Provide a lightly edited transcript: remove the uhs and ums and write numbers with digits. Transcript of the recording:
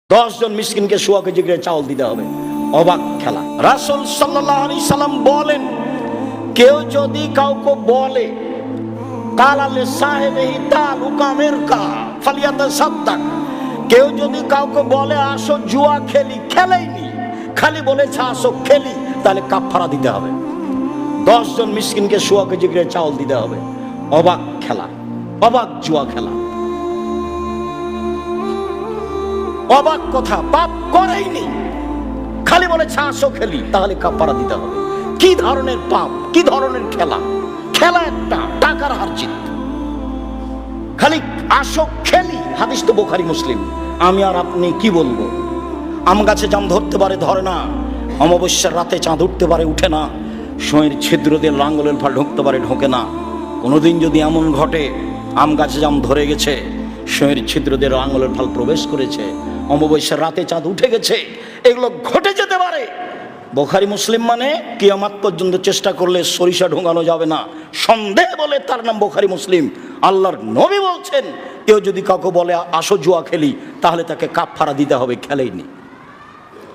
10 জন মিসকিনকে 100 কেজি করে চাউল দিতে হবে। অবাক খেলা। রাসূল সাল্লাল্লাহু আলাইহি সাল্লাম বলেন, কেউ যদি কাউকে বলে কালা লিসাহিবিহি তালুকা মিরকা ফালিয়াতাসাদ্দাক, কেউ যদি কাউকে বলে আসো জুয়া খেলি, খেলেইনি, খালি বলেছে আসো খেলি, তাহলে কাফারা দিতে হবে। 10 জন মিসকিনকে 100 কেজি করে চাউল দিতে হবে। অবাক খেলা, অবাক জুয়া খেলা, অবাক কথা। পাপ করেইনি, খালি বলেছে আসো খেলি, তাহলে কাফারা দিতে হবে। কি ধরনের পাপ, কি ধরনের খেলা! খেলা একটা টাকার হারজিত, খালি আসো খেলি। হাদিস তো বুখারী মুসলিম। আমি আর আপনি কি বলবো? আম গাছে জাম ধরতে পারে, ধরে না। অমাবস্যার রাতে চাঁদ উঠতে পারে, উঠে না। সয়ের ছিদ্র দিয়ে লাঙ্গলের ফাল ঢুকতে পারে, ঢোকে না। কোনোদিন যদি এমন ঘটে আম গাছে জাম ধরে গেছে, সয়ের ছিদ্র দিয়ে লাঙ্গলের ফাল প্রবেশ করেছে, অমাবস্যার রাতে চাঁদ উঠে গেছে, এগুলো ঘটে যেতে পারে। বুখারী মুসলিম মানে কিয়ামত পর্যন্ত চেষ্টা করলে সরিষা ঢোকানো যাবে না, সন্দেহ বলে তার নাম বুখারী মুসলিম। আল্লাহর নবী বলছেন, কেউ যদি কাউকে বলে আসো জুয়া খেলি, তাহলে তাকে কাফারা দিতে হবে, খেলেইনি।